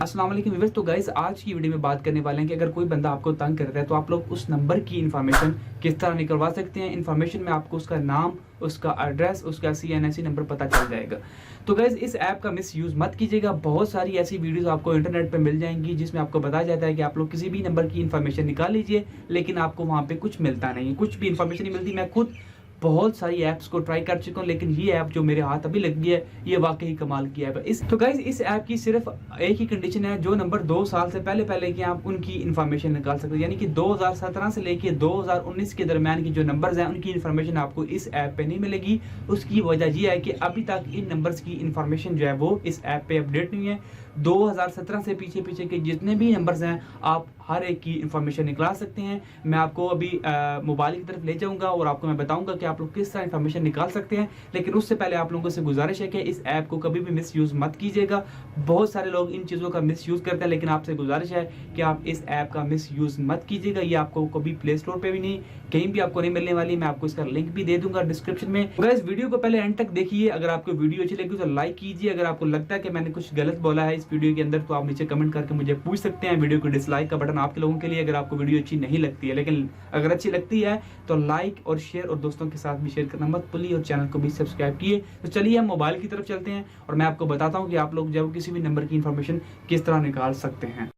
अस्सलाम वालेकुम व्यूअर्स। तो गाइस आज की वीडियो में बात करने वाले हैं कि अगर कोई बंदा आपको तंग करता है तो आप लोग उस नंबर की इन्फॉर्मेशन किस तरह निकलवा सकते हैं। इन्फॉर्मेशन में आपको उसका नाम, उसका एड्रेस, उसका CNSE नंबर पता चल जाएगा। तो गाइस इस ऐप का मिस यूज़ मत कीजिएगा। बहुत सारी ऐसी वीडियोस आपको इंटरनेट पे मिल जाएंगी जिसमें आपको बताया जाता है कि आप लोग किसी भी नंबर की इन्फॉर्मेशन निकाल लीजिए, लेकिन आपको वहाँ पे कुछ मिलता नहीं है, कुछ भी इन्फॉर्मेशन नहीं मिलती। मैं खुद बहुत सारी ऐप्स को ट्राई कर चुका हूँ, लेकिन ये ऐप जो मेरे हाथ अभी लगी है ये वाकई कमाल की ऐप है। तो गाइज इस ऐप की सिर्फ एक ही कंडीशन है, जो नंबर 2 साल से पहले पहले के आप उनकी इन्फॉर्मेशन निकाल सकते हैं। यानी कि 2017 से लेके 2019 के दरमियान की जो नंबर्स हैं उनकी इन्फॉर्मेशन आपको इस ऐप पे नहीं मिलेगी। उसकी वजह यह है कि अभी तक इन नंबर्स की इन्फॉर्मेशन जो है वो इस ऐप पे अपडेट नहीं है। 2017 से पीछे पीछे के जितने भी नंबर्स हैं आप हर एक की इन्फॉर्मेशन निकाल सकते हैं। मैं आपको अभी मोबाइल की तरफ ले जाऊंगा और आपको मैं बताऊंगा कि आप लोग किस तरह इन्फॉर्मेशन निकाल सकते हैं। लेकिन उससे पहले आप लोगों से गुजारिश है कि इस ऐप को कभी भी मिस यूज़ मत कीजिएगा। बहुत सारे लोग इन चीज़ों का मिस यूज़ करते हैं, लेकिन आपसे गुजारिश है कि आप इस ऐप का मिस यूज़ मत कीजिएगा। ये आपको कभी प्ले स्टोर पर भी नहीं, कहीं भी आपको नहीं मिलने वाली। मैं आपको इसका लिंक भी दे दूंगा डिस्क्रिप्शन में। इस वीडियो को पहले एंड तक देखिए। अगर आपको वीडियो अच्छी लगी तो लाइक कीजिए। अगर आपको लगता है कि मैंने कुछ गलत बोला है इस वीडियो के अंदर तो आप नीचे कमेंट करके मुझे पूछ सकते हैं। वीडियो को डिसलाइक का बटन आपके लोगों के लिए, अगर आपको वीडियो अच्छी नहीं लगती है। लेकिन अगर अच्छी लगती है तो लाइक और शेयर और दोस्तों के साथ भी शेयर करना मत भूलिए और चैनल को भी सब्सक्राइब किए। तो चलिए हम मोबाइल की तरफ चलते हैं और मैं आपको बताता हूँ कि आप लोग जब किसी भी नंबर की इंफॉर्मेशन किस तरह निकाल सकते हैं।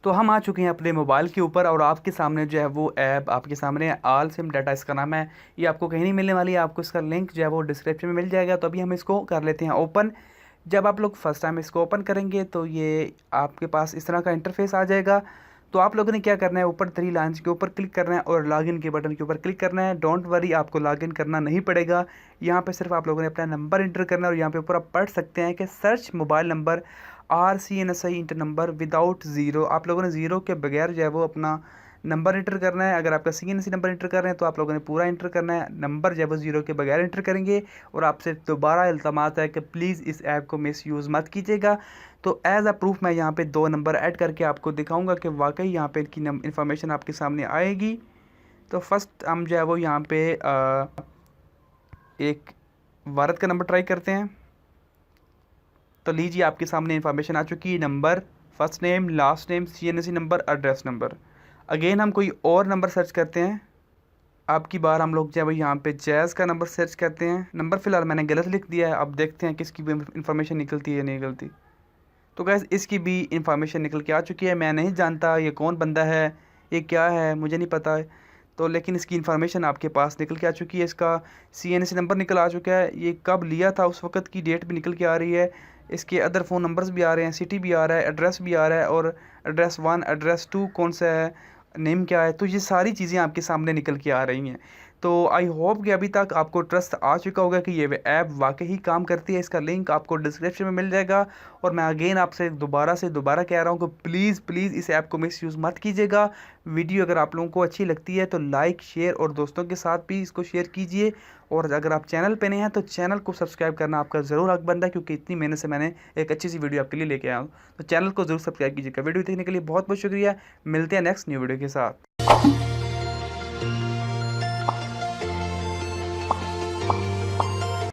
तो हम आ चुके हैं अपने मोबाइल के ऊपर और आपके सामने जो है वो ऐप आपके सामने है, ऑल सिम डाटा इसका नाम है। ये आपको कहीं नहीं मिलने वाली है, आपको इसका लिंक जो है वो डिस्क्रिप्शन में मिल जाएगा। तो अभी हम इसको कर लेते हैं ओपन। जब आप लोग फर्स्ट टाइम इसको ओपन करेंगे तो ये आपके पास इस तरह का इंटरफेस आ जाएगा। तो आप लोगों ने क्या करना है, ऊपर 3 लाइन्स के ऊपर क्लिक करना है और लॉगिन के बटन के ऊपर क्लिक करना है। डोंट वरी, आपको लॉगिन करना नहीं पड़ेगा। यहाँ पे सिर्फ आप लोगों ने अपना नंबर इंटर करना है और यहाँ पे ऊपर आप पढ़ सकते हैं कि search mobile number RCNSI inter number without zero. आप लोगों ने ज़ीरो के बगैर जो है वो अपना नंबर इंटर करना है। अगर आपका CNSI नंबर इंटर कर रहे हैं तो आप लोगों ने पूरा इंटर करना है। नंबर जो है वो ज़ीरो के बगैर इंटर करेंगे। और आपसे दोबारा इल्तमास है कि प्लीज़ इस ऐप को मिस यूज़ मत कीजिएगा। तो एज़ अ प्रूफ मैं यहाँ पे 2 नंबर ऐड करके आपको दिखाऊंगा कि वाकई यहाँ पे इनकी इन्फॉर्मेशन आपके सामने आएगी। तो फर्स्ट हम जो है वो यहाँ पे एक भारत का नंबर ट्राई करते हैं। तो लीजिए आपके सामने इन्फॉर्मेशन आ चुकी है। Number, first name, last name, CNSE number, address number. Again हम कोई और नंबर सर्च करते हैं। अब की बार हम लोग जब यहाँ पे जैज़ का नंबर सर्च करते हैं। नंबर फ़िलहाल मैंने गलत लिख दिया है, अब देखते हैं किसकी भी इन्फॉर्मेशन निकलती है या नहीं निकलती। तो गैस इसकी भी इन्फॉर्मेशन निकल के आ चुकी है। मैं नहीं जानता ये कौन बंदा है, ये क्या है, मुझे नहीं पता है। तो लेकिन इसकी इन्फॉर्मेशन आपके पास निकल के आ चुकी है। इसका CNSE नंबर निकल आ चुका है, ये कब लिया था उस वक्त की डेट भी निकल के आ रही है। इसके अदर फ़ोन नंबर्स भी आ रहे हैं, सिटी भी आ रहा है, एड्रेस भी आ रहा है और एड्रेस 1, एड्रेस 2 कौन सा है, नेम क्या है। तो ये सारी चीज़ें आपके सामने निकल के आ रही हैं। तो आई होप कि अभी तक आपको ट्रस्ट आ चुका होगा कि ये ऐप वाकई ही काम करती है। इसका लिंक आपको डिस्क्रिप्शन में मिल जाएगा। और मैं अगेन आपसे दोबारा कह रहा हूँ कि प्लीज़ प्लीज़ इस ऐप को मिस यूज़ मत कीजिएगा। वीडियो अगर आप लोगों को अच्छी लगती है तो लाइक, शेयर और दोस्तों के साथ भी इसको शेयर कीजिए। और अगर आप चैनल पे नए हैं तो चैनल को सब्सक्राइब करना आपका ज़रूर हक बनता है, क्योंकि इतनी मेहनत से मैंने एक अच्छी सी वीडियो आपके लिए लेके आया हूँ। तो चैनल को ज़रूर सब्सक्राइब कीजिएगा। वीडियो देखने के लिए बहुत बहुत शुक्रिया। मिलते हैं नेक्स्ट न्यू वीडियो के साथ।